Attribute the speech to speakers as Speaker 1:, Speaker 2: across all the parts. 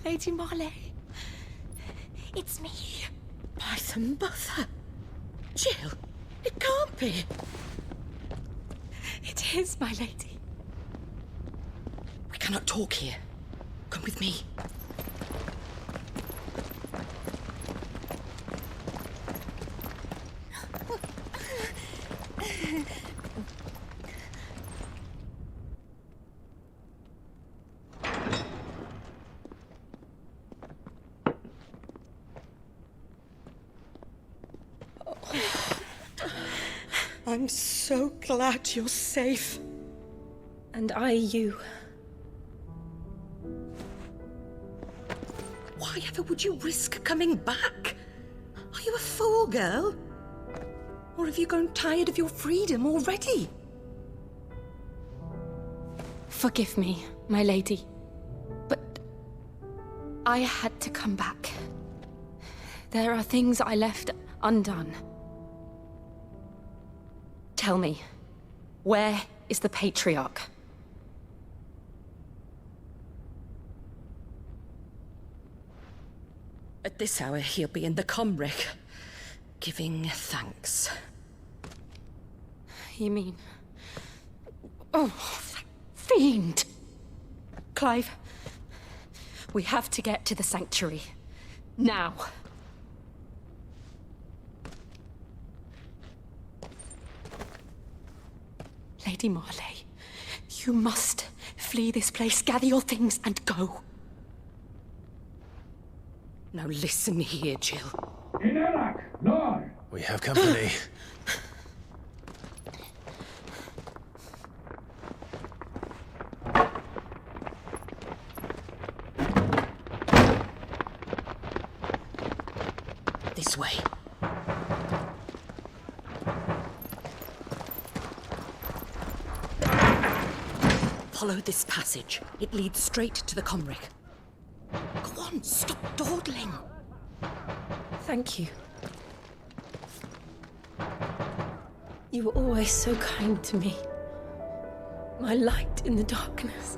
Speaker 1: Lady Marley. It's me.
Speaker 2: By the mother. Jill, it can't be.
Speaker 1: It is, my lady.
Speaker 2: We cannot talk here. Come with me. I'm so glad you're safe.
Speaker 1: And I you.
Speaker 2: Why ever would you risk coming back? Are you a fool, girl? Or have you grown tired of your freedom already?
Speaker 1: Forgive me, my lady, but I had to come back. There are things I left undone. Tell me, where is the Patriarch?
Speaker 2: At this hour, he'll be in the comwreck, giving thanks.
Speaker 1: You mean... Oh, that fiend! Clive, we have to get to the sanctuary. Now. Lady Marley, you must flee this place, gather your things, and go.
Speaker 2: Now listen here, Jill.
Speaker 3: We have company.
Speaker 2: This way. Follow this passage. It leads straight to the comwreck. Go on, stop dawdling.
Speaker 1: Thank you. You were always so kind to me. My light in the darkness.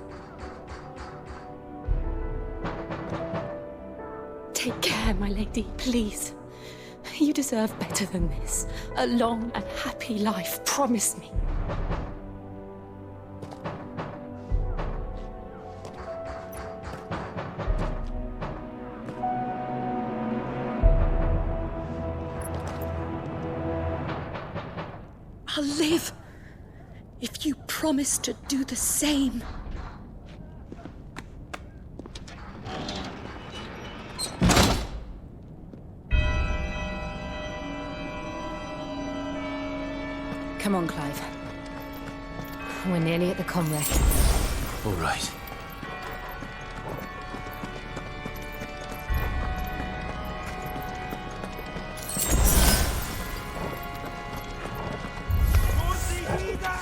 Speaker 1: Take care, my lady, please. You deserve better than this. A long and happy life, promise me.
Speaker 2: I'll live if you promise to do the same.
Speaker 1: Come on, Clive. We're nearly at the comwreck.
Speaker 3: All right.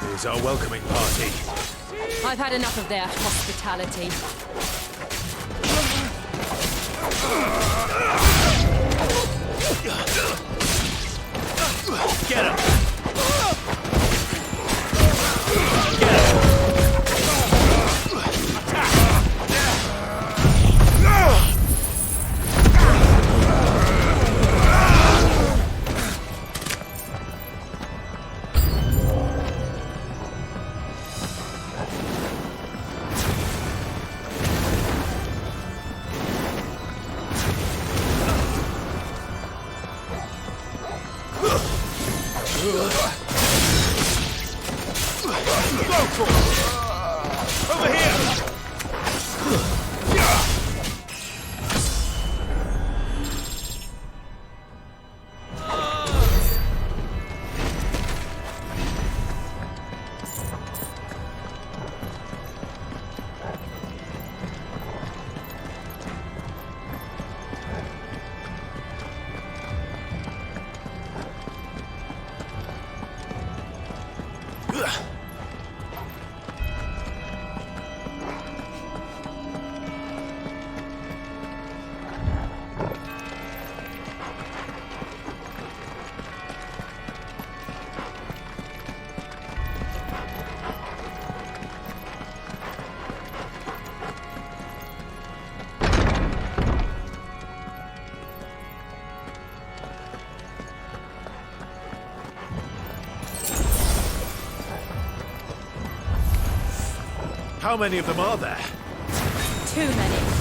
Speaker 3: Here's our welcoming party.
Speaker 1: I've had enough of their hospitality.
Speaker 3: Get him! Over here! How many of them are there?
Speaker 1: Too many.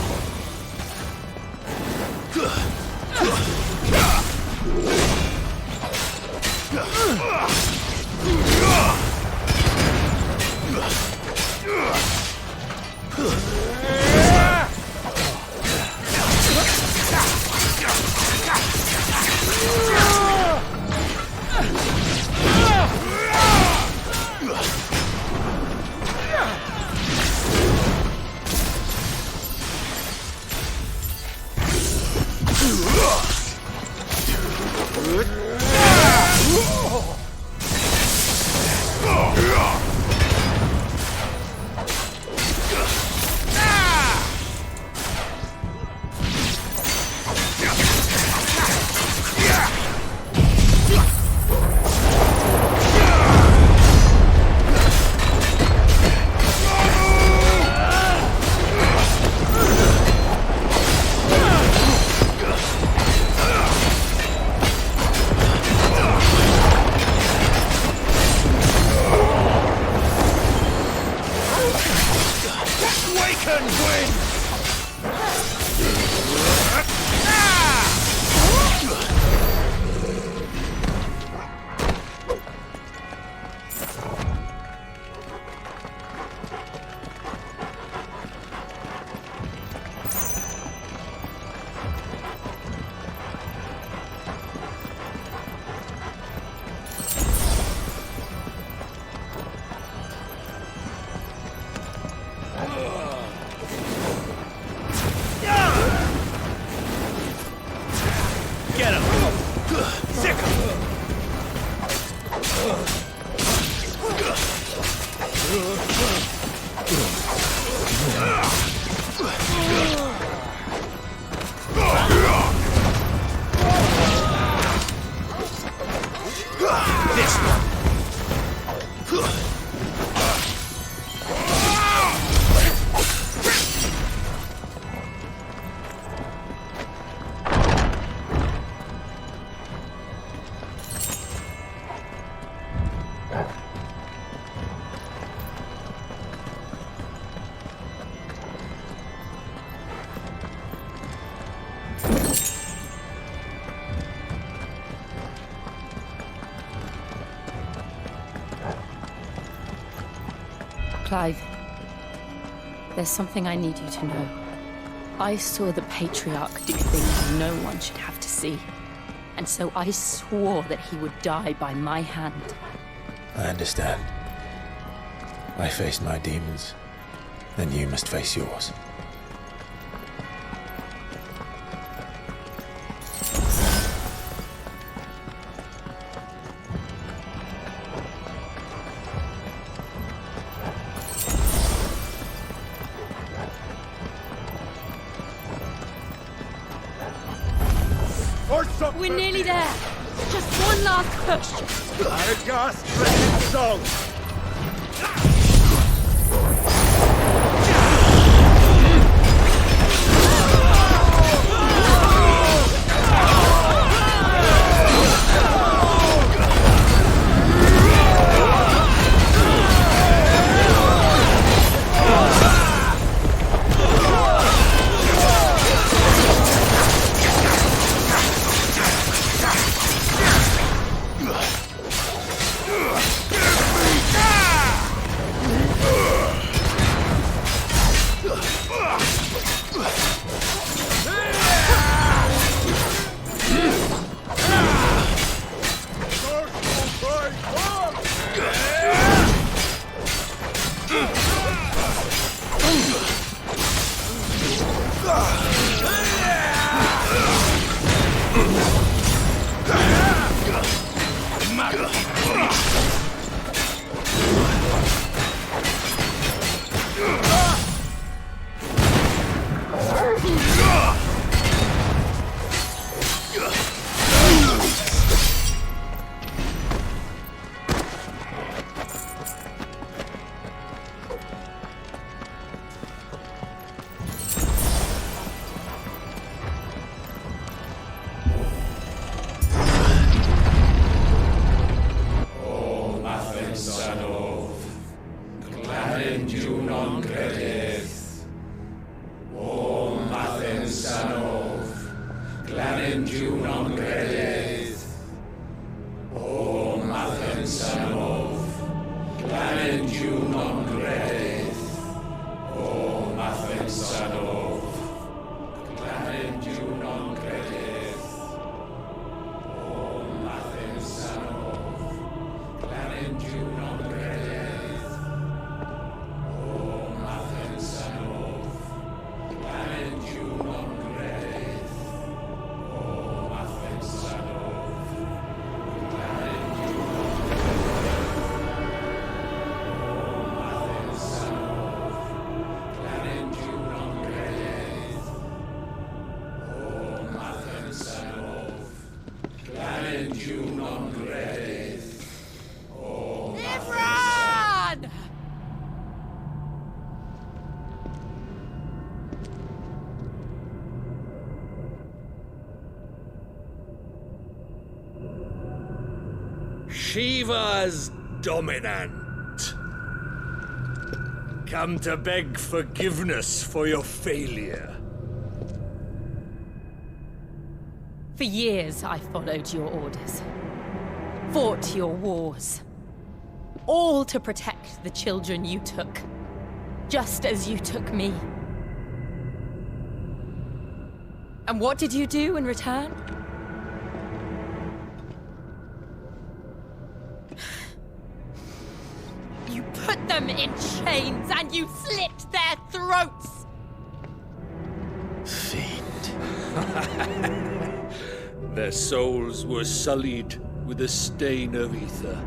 Speaker 1: Clive, there's something I need you to know. I saw the Patriarch do things no one should have to see. And so I swore that he would die by my hand.
Speaker 4: I understand. I faced my demons. Then you must face yours.
Speaker 1: We're nearly there. Just one last push.
Speaker 3: A gas-stricken song!
Speaker 1: Imran!
Speaker 3: Shiva's dominant. Come to beg forgiveness for your failure.
Speaker 1: For years, I followed your orders, fought your wars, all to protect the children you took, just as you took me. And what did you do in return? You put them in chains and you slit their throats!
Speaker 4: Fiend.
Speaker 3: Their souls were sullied with a stain of ether.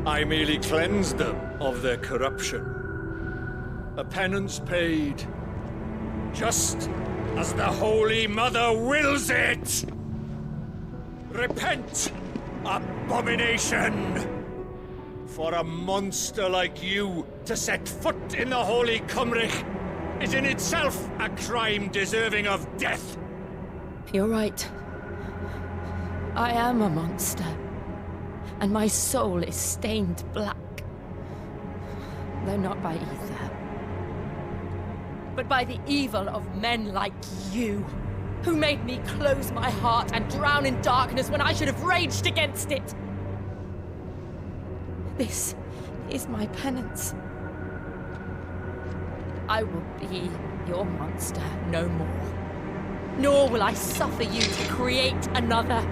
Speaker 3: I merely cleansed them of their corruption. A penance paid, just as the Holy Mother wills it! Repent, abomination! For a monster like you to set foot in the Holy Cymric is in itself a crime deserving of death!
Speaker 1: You're right. I am a monster. And my soul is stained black. Though not by ether. But by the evil of men like you, who made me close my heart and drown in darkness when I should have raged against it. This is my penance. I will be your monster no more. Nor will I suffer you to create another.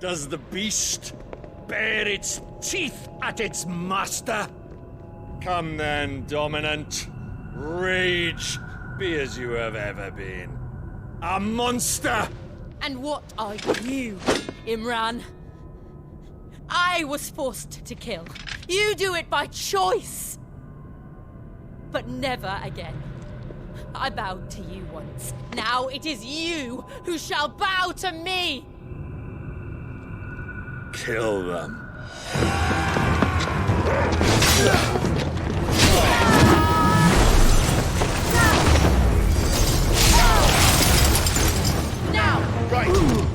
Speaker 3: Does the beast bare its teeth at its master? Come then, dominant. Rage, be as you have ever been. A monster!
Speaker 1: And what are you, Imran? I was forced to kill. You do it by choice. But never again. I bowed to you once. Now it is you who shall bow to me!
Speaker 3: Kill them.
Speaker 1: Now!
Speaker 3: Right!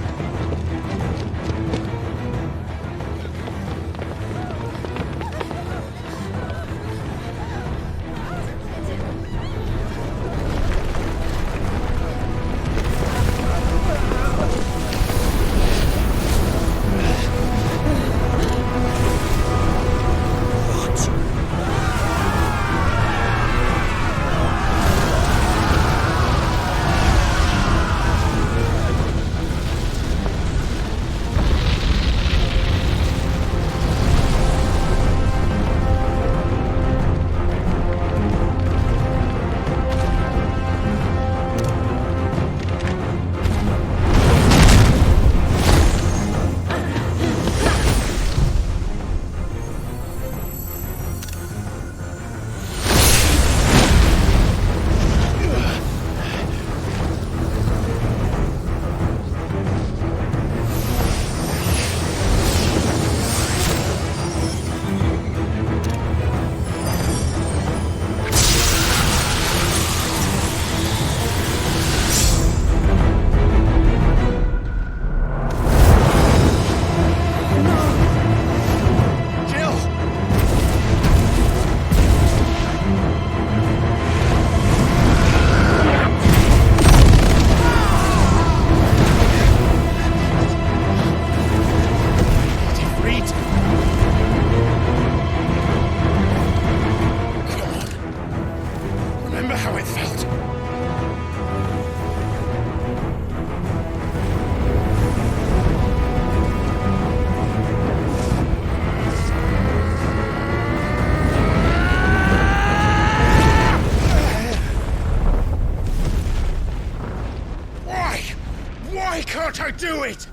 Speaker 3: Don't do it!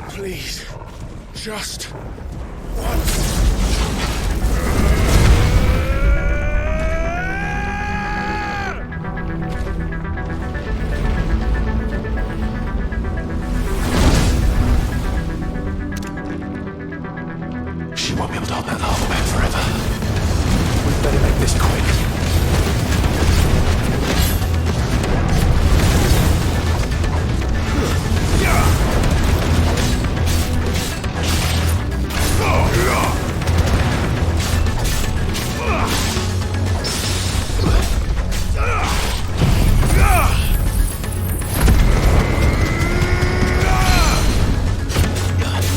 Speaker 3: Please, just once.
Speaker 4: She won't be able to hold that lava back forever. We'd better make this quick.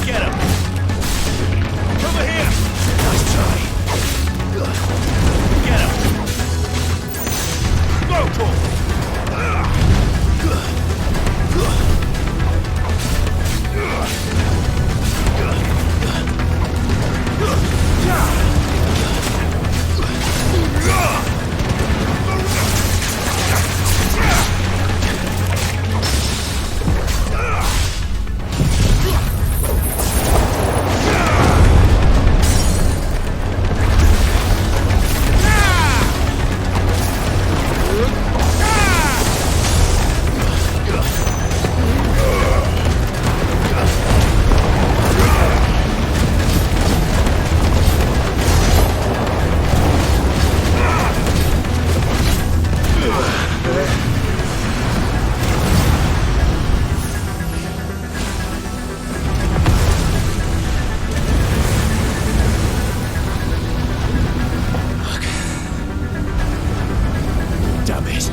Speaker 3: Get him! Over here!
Speaker 4: Nice try.
Speaker 3: Get him! Go, Paul!
Speaker 4: Damn it.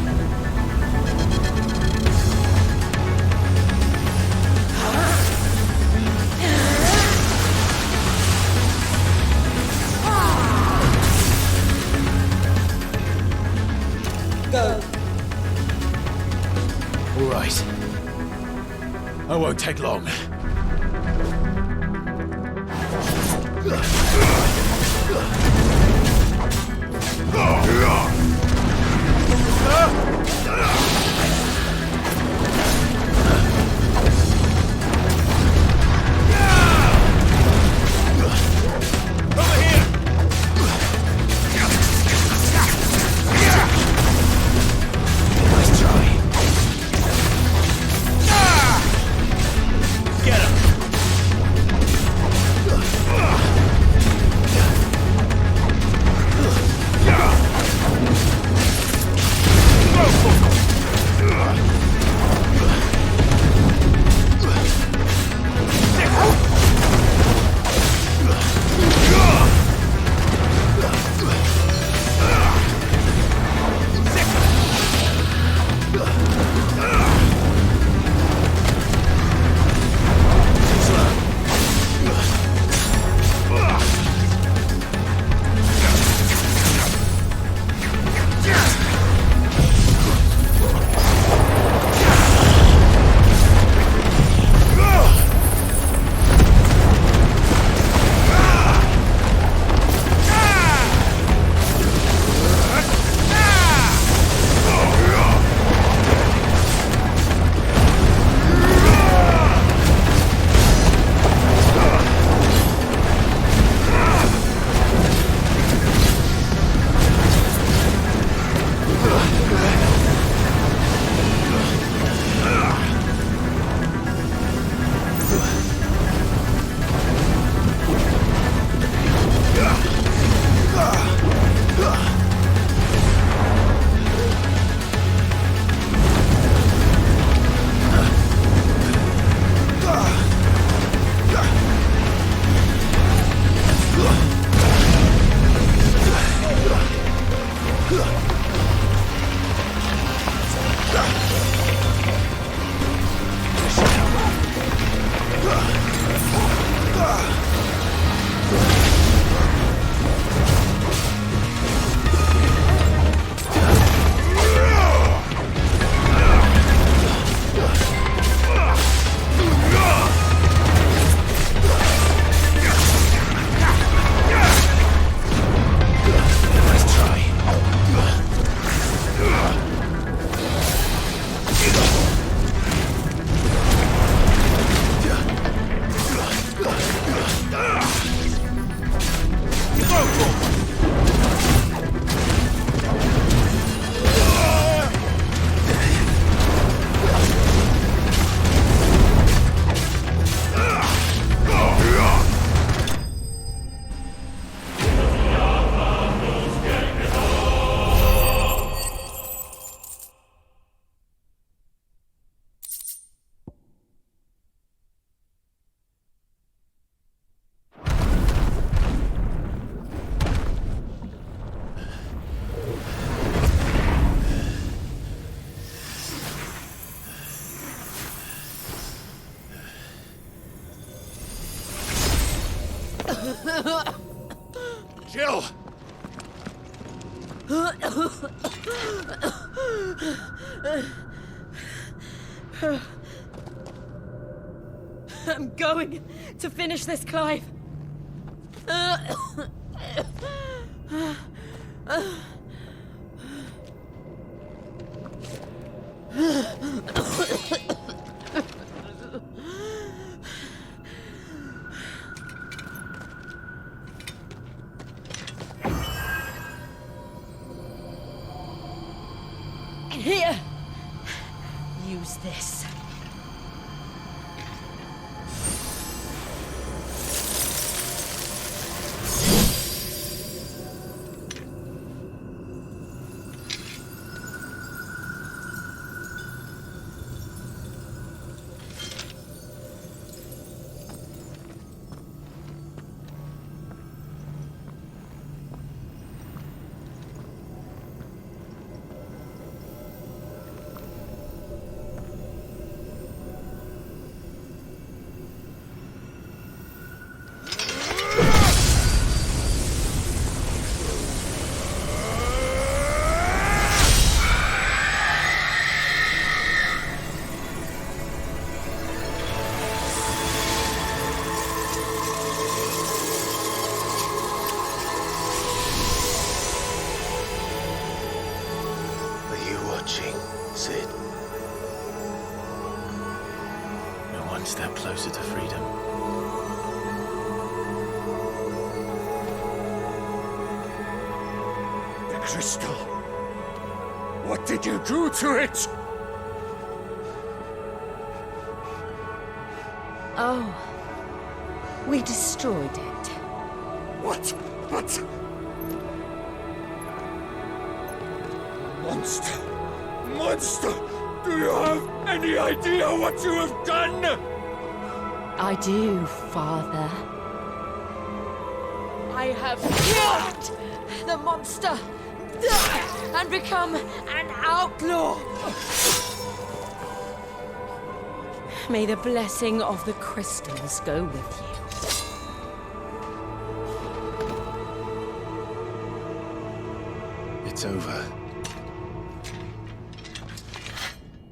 Speaker 2: Go.
Speaker 4: All right. I won't take long.
Speaker 3: Over here!
Speaker 4: Nice try.
Speaker 3: Get him! Jill!
Speaker 1: I'm going to finish this, Clive. Here, use this.
Speaker 4: Sid. We're one step closer to freedom.
Speaker 3: The crystal. What did you do to it?
Speaker 1: Oh, we destroyed it.
Speaker 3: What? Monster! Monster! Do you have any idea what you have done?
Speaker 1: I do, Father. I have killed the monster and become an outlaw. May the blessing of the crystals go with you.
Speaker 4: It's over.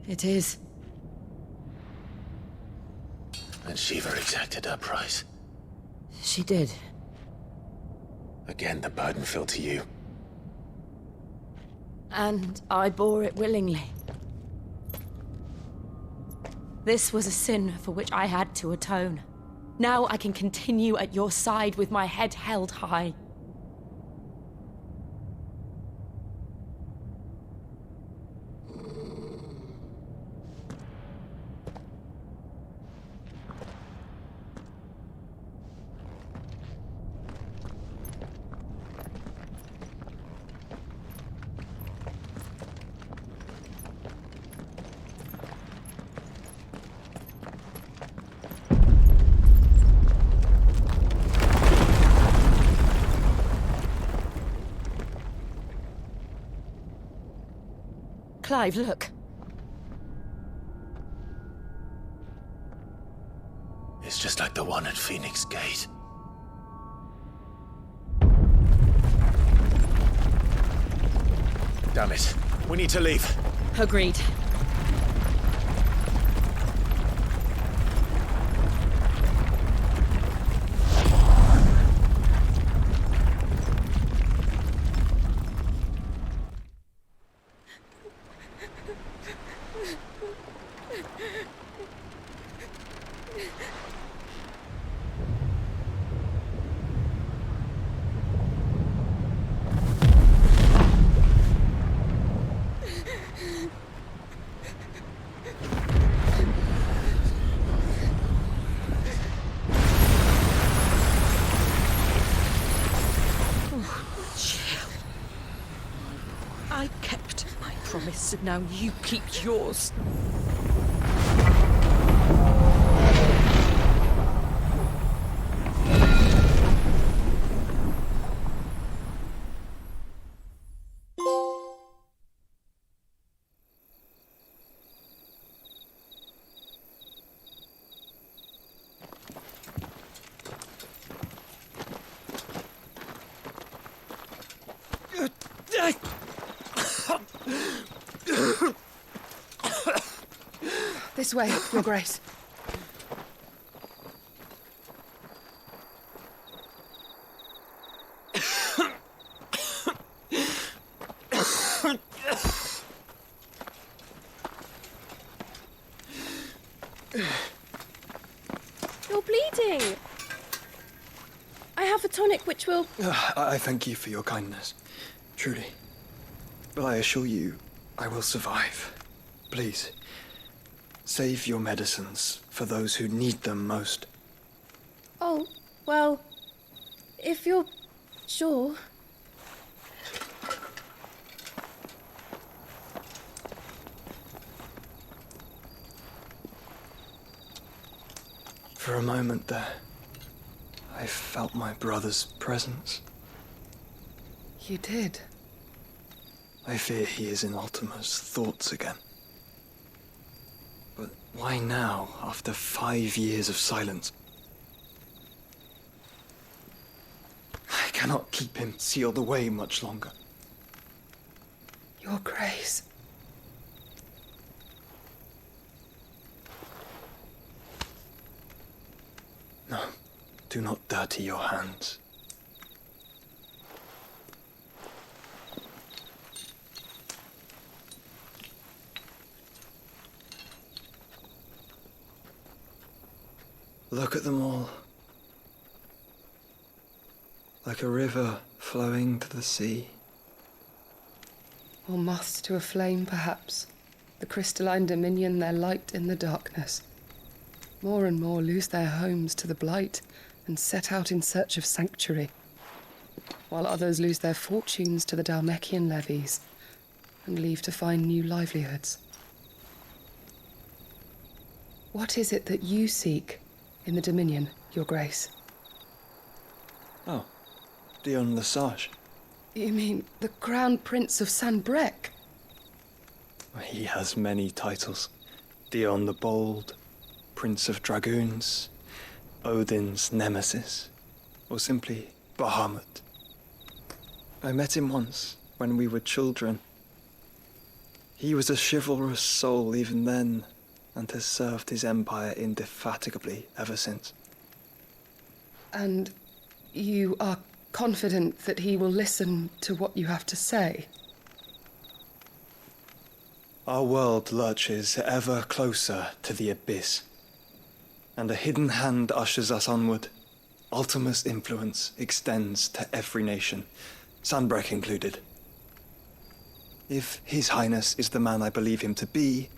Speaker 1: It is.
Speaker 4: And Shiva exacted her price.
Speaker 1: She did.
Speaker 4: Again, the burden fell to you.
Speaker 1: And I bore it willingly. This was a sin for which I had to atone. Now I can continue at your side with my head held high. Clive, look.
Speaker 4: It's just like the one at Phoenix Gate. Damn it. We need to leave.
Speaker 1: Agreed.
Speaker 2: I kept my promise, and now you keep yours.
Speaker 5: This way, Your Grace.
Speaker 6: You're bleeding. I have a tonic which will...
Speaker 7: I thank you for your kindness, truly. But I assure you, I will survive. Please, save your medicines for those who need them most.
Speaker 6: Oh, well, if you're sure.
Speaker 7: For a moment there, I felt my brother's presence.
Speaker 5: You did?
Speaker 7: I fear he is in Ultima's thoughts again. But why now, after 5 years of silence? I cannot keep him sealed away much longer.
Speaker 5: Your Grace.
Speaker 7: No, do not dirty your hands. Look at them all. Like a river flowing to the sea.
Speaker 5: Or moths to a flame, perhaps. The crystalline dominion their light in the darkness. More and more lose their homes to the blight and set out in search of sanctuary, while others lose their fortunes to the Dhalmekian levies and leave to find new livelihoods. What is it that you seek in the Dominion, Your Grace?
Speaker 7: Oh, Dion Lesage.
Speaker 5: You mean the Crown Prince of Sanbrec?
Speaker 7: He has many titles. Dion the Bold, Prince of Dragoons, Odin's Nemesis, or simply Bahamut. I met him once, when we were children. He was a chivalrous soul even then, and has served his empire indefatigably ever since.
Speaker 5: And you are confident that he will listen to what you have to say?
Speaker 7: Our world lurches ever closer to the abyss, and a hidden hand ushers us onward. Ultima's influence extends to every nation, Sanbrec included. If His Highness is the man I believe him to be,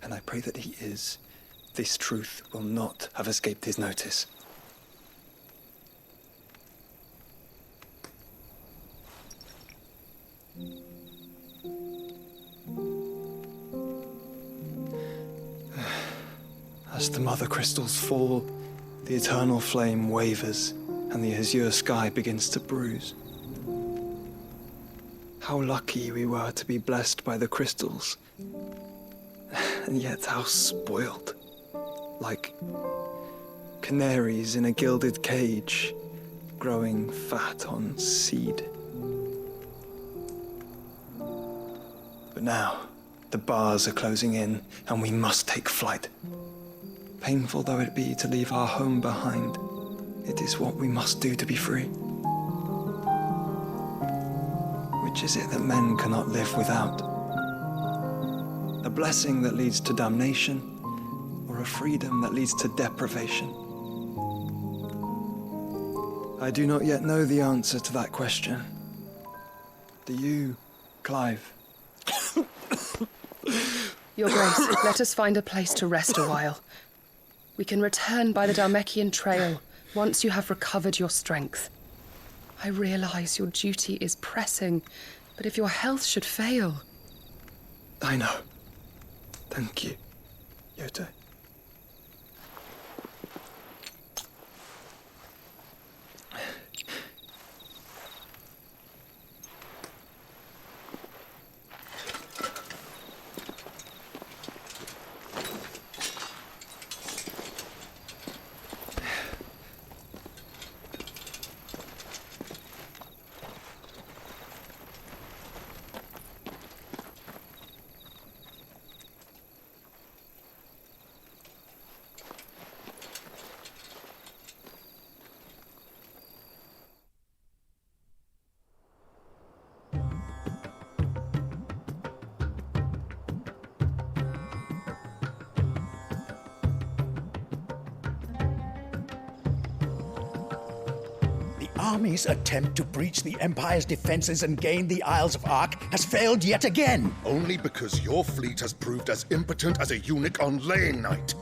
Speaker 7: and I pray that he is, this truth will not have escaped his notice. As the mother crystals fall, the eternal flame wavers and the azure sky begins to bruise. How lucky we were to be blessed by the crystals, and yet how spoiled. Like canaries in a gilded cage, growing fat on seed. But now, the bars are closing in, and we must take flight. Painful though it be to leave our home behind, it is what we must do to be free. Which is it that men cannot live without? A blessing that leads to damnation, or a freedom that leads to deprivation? I do not yet know the answer to that question. Do you, Clive?
Speaker 5: Your Grace, let us find a place to rest a while. We can return by the Dhalmekian trail once you have recovered your strength. I realize your duty is pressing, but if your health should fail...
Speaker 7: I know. Thank you, Yote.
Speaker 8: army's attempt to breach the Empire's defenses and gain the Isles of Ark has failed yet again.
Speaker 9: Only because your fleet has proved as impotent as a eunuch on laying night.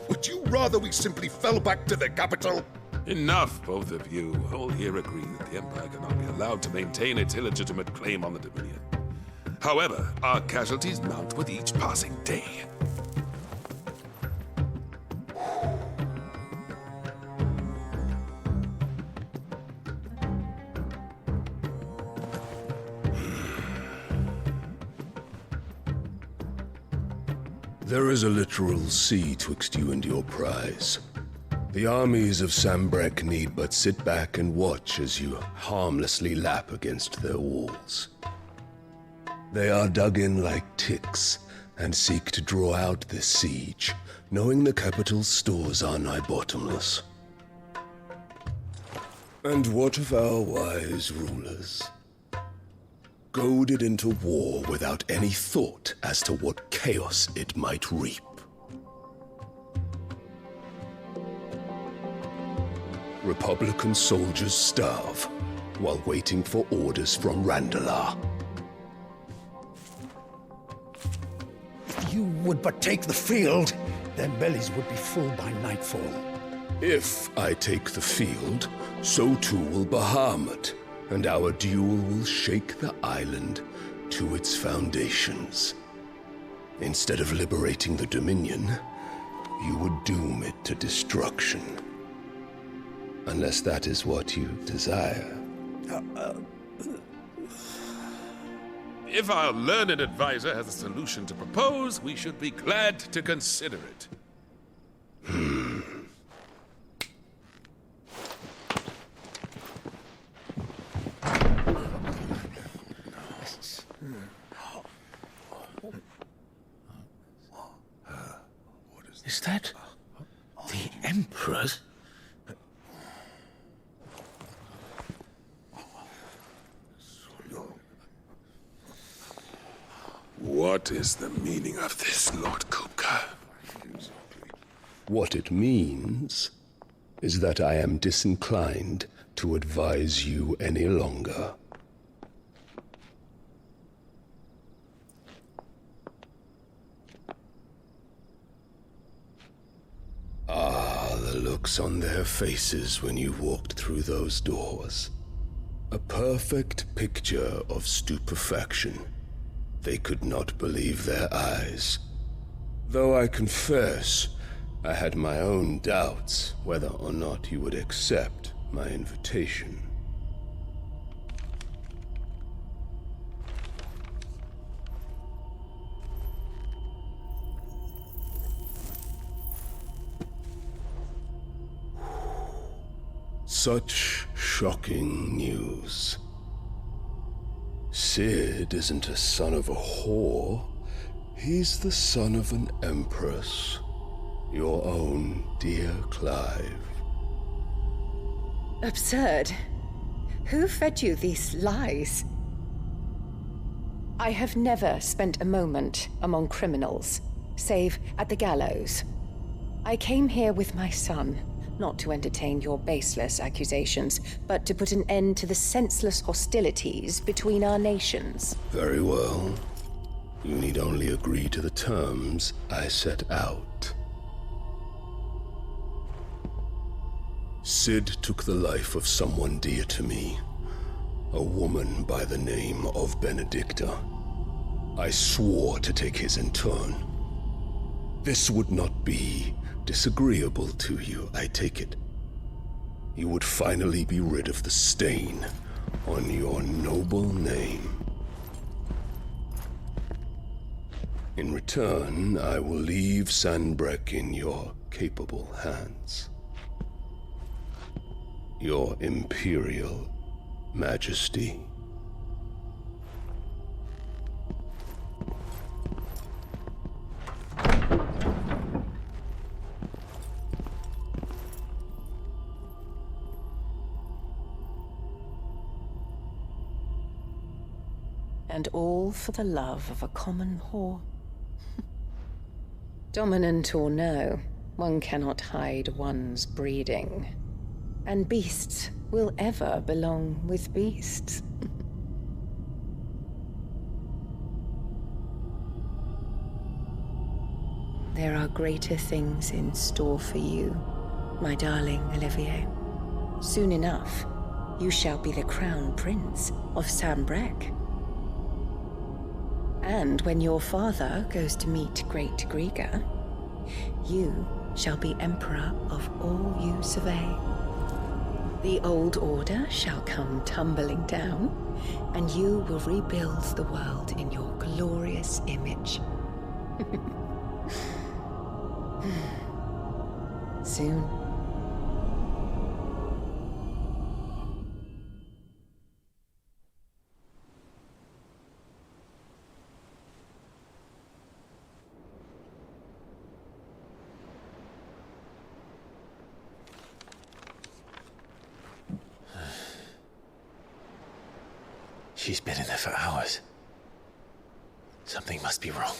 Speaker 9: Would you rather we simply fell back to the capital?
Speaker 10: Enough, both of you. All here agree that the Empire cannot be allowed to maintain its illegitimate claim on the Dominion. However, our casualties mount with each passing day.
Speaker 11: There is a literal sea twixt you and your prize. The armies of Sambrek need but sit back and watch as you harmlessly lap against their walls. They are dug in like ticks and seek to draw out this siege, knowing the capital's stores are nigh bottomless. And what of our wise rulers? Goaded into war without any thought as to what chaos it might reap. Republican soldiers starve while waiting for orders from Randalar.
Speaker 8: If you would but take the field, their bellies would be full by nightfall.
Speaker 11: If I take the field, so too will Bahamut, and our duel will shake the island to its foundations. Instead of liberating the Dominion, you would doom it to destruction. Unless that is what you desire.
Speaker 10: If our learned advisor has a solution to propose, we should be glad to consider it.
Speaker 8: Is that the Emperor's?
Speaker 10: What is the meaning of this, Lord Kupka?
Speaker 11: What it means is that I am disinclined to advise you any longer. The looks on their faces when you walked through those doors. A perfect picture of stupefaction. They could not believe their eyes. Though I confess, I had my own doubts whether or not you would accept my invitation. Such shocking news. Sid isn't a son of a whore. He's the son of an empress. Your own dear Clive.
Speaker 2: Absurd. Who fed you these lies?
Speaker 1: I have never spent a moment among criminals, save at the gallows. I came here with my son, not to entertain your baseless accusations, but to put an end to the senseless hostilities between our nations.
Speaker 11: Very well. You need only agree to the terms I set out. Sid took the life of someone dear to me, a woman by the name of Benedicta. I swore to take his in turn. This would not be disagreeable to you, I take it. You would finally be rid of the stain on your noble name. In return, I will leave Sanbrek in your capable hands. Your Imperial Majesty.
Speaker 1: And all for the love of a common whore. Dominant or no, one cannot hide one's breeding. And beasts
Speaker 12: will ever belong with beasts. There are greater things in store for you, my darling Olivier. Soon enough, you shall be the crown prince of Sambrec. And when your father goes to meet Great Griga, you shall be emperor of all you survey. The old order shall come tumbling down, and you will rebuild the world in your glorious image. Soon.
Speaker 4: She's been in there for hours. Something must be wrong.